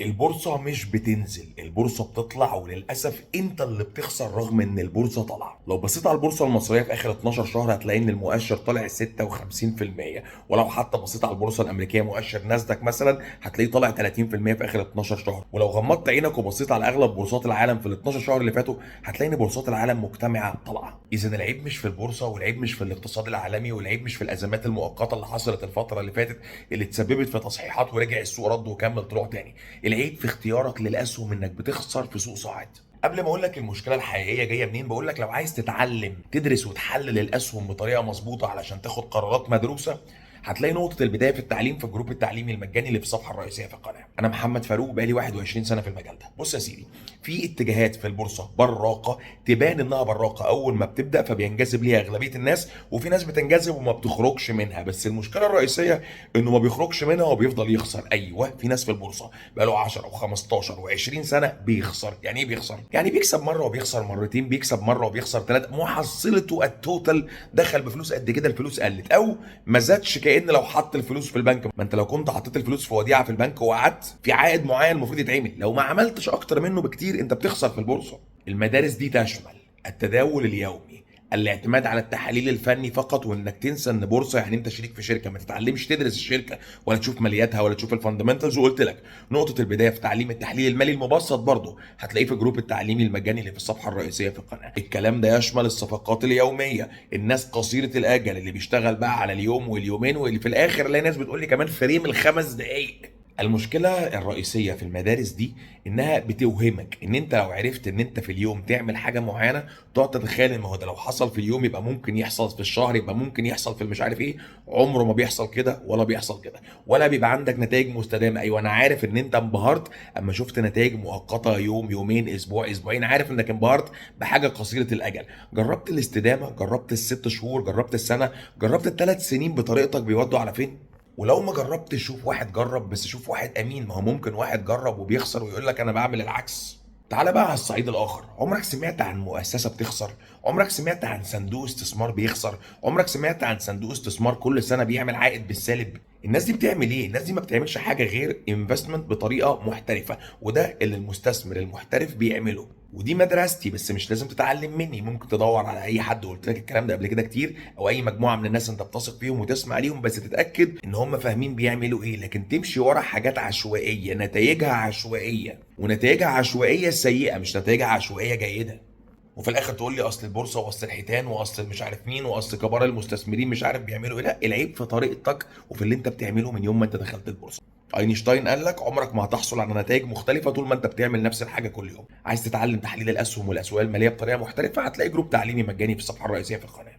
البورصة مش بتنزل، البورصة بتطلع، وللأسف انت اللي بتخسر رغم ان البورصة طالعة. لو بصيت على البورصة المصرية في اخر 12 شهر هتلاقي ان المؤشر طالع 56%، ولو حتى بصيت على البورصة الامريكية مؤشر ناسداك مثلا هتلاقيه طالع 30% في اخر 12 شهر. ولو غمضت عينك وبصيت على اغلب بورصات العالم في ال 12 شهر اللي فاتوا هتلاقي ان بورصات العالم مجتمعة طالعة. اذا العيب مش في البورصة، والعيب مش في الاقتصاد العالمي، والعيب مش في الازمات المؤقتة اللي حصلت الفترة اللي فاتت اللي تسببت في تصحيحات ورجع السوق رد وكمل طلوع تاني. العيب في اختيارك للاسهم انك بتخسر في سوق صاعد. قبل ما اقول لك المشكله الحقيقيه جايه منين، بقول لك لو عايز تتعلم تدرس وتحلل الاسهم بطريقه مظبوطه علشان تاخد قرارات مدروسه، هتلاقي نقطة البداية في التعليم في الجروب التعليمي المجاني اللي في الصفحة الرئيسية في القناة. أنا محمد فاروق بقالي 21 سنة في المجال ده. بص يا سيدي، في اتجاهات في البورصة براقة تبان إنها براقة أول ما بتبدأ فبينجذب ليها أغلبية الناس، وفي ناس بتنجذب وما بتخرجش منها، بس المشكلة الرئيسية إنه ما بيخرجش منها وبيفضل يخسر. أيوه، في ناس في البورصة بقاله 10 و15 و20 سنة بيخسر. يعني إيه بيخسر؟ يعني بيكسب مرة وبيخسر مرتين، بيكسب مرة وبيخسر ثلاثة، محصلته التوتال دخل بفلوس قد كده الفلوس قلت، أو ما زادش. كأن لو حط الفلوس في البنك، ما انت لو كنت حطيت الفلوس في وديعه في البنك وقعدت في عائد معين المفروض يتعمل، لو ما عملتش اكتر منه بكتير انت بتخسر في البورصه. المدارس دي تشمل التداول اليومي، الاعتماد على التحليل الفني فقط، وانك تنسى ان بورصه يعني انت شريك في شركه، ما تتعلمش تدرس الشركه ولا تشوف مالياتها ولا تشوف الفاندمنتالز. وقلت لك نقطه البدايه في تعليم التحليل المالي المبسط برضه هتلاقيه في الجروب التعليمي المجاني اللي في الصفحه الرئيسيه في القناه. الكلام ده يشمل الصفقات اليوميه، الناس قصيره الاجل اللي بيشتغل بقى على اليوم واليومين، واللي في الاخر الاقي ناس بتقول لي كمان فريم الخمس دقائق. المشكلة الرئيسية في المدارس دي انها بتوهمك ان انت لو عرفت ان انت في اليوم تعمل حاجة معينة تقعد تتخيل ان هو ده لو حصل في اليوم يبقى ممكن يحصل في الشهر، يبقى ممكن يحصل في المش عارف ايه. عمره ما بيحصل كده ولا بيحصل كده، ولا بيبقى عندك نتائج مستدامة. ايوه انا عارف ان انت انبهرت اما شفت نتائج مؤقتة، يوم يومين اسبوع اسبوعين، عارف انك انبهرت بحاجة قصيرة الاجل. جربت الاستدامة؟ جربت الست شهور؟ جربت السنة؟ جربت الثلاث سنين بطريقتك بيودوا على فين؟ ولو ما جربتش شوف واحد جرب، بس شوف واحد امين. ما هو ممكن واحد جرب وبيخسر ويقول لك انا بعمل العكس. تعال بقى على الصعيد الاخر، عمرك سمعت عن مؤسسه بتخسر؟ عمرك سمعت عن صندوق استثمار بيخسر؟ عمرك سمعت عن صندوق استثمار كل سنه بيعمل عائد بالسالب؟ الناس دي بتعمل ايه؟ الناس دي ما بتعملش حاجه غير انفستمنت بطريقه محترفه، وده اللي المستثمر المحترف بيعمله. ودي مدرستي، بس مش لازم تتعلم مني، ممكن تدور على اي حد قلت لك الكلام ده قبل كده كتير، او اي مجموعه من الناس انت بتثق فيهم وتسمع ليهم، بس تتاكد ان هم فاهمين بيعملوا ايه. لكن تمشي ورا حاجات عشوائيه نتائجها عشوائيه، ونتائجها عشوائيه سيئه مش نتائجها عشوائيه جيده، وفي الاخر تقول لي اصل البورصه واصل الحيتان واصل مش عارف مين واصل كبار المستثمرين مش عارف بيعملوا ايه. لا، العيب في طريقتك وفي اللي انت بتعمله من يوم ما انت دخلت البورصه. اينشتاين قال لك عمرك ما هتحصل على نتائج مختلفه طول ما انت بتعمل نفس الحاجه كل يوم. عايز تتعلم تحليل الاسهم والاسواق الماليه بطريقه محترفه؟ هتلاقي جروب تعليمي مجاني في الصفحه الرئيسيه في القناه.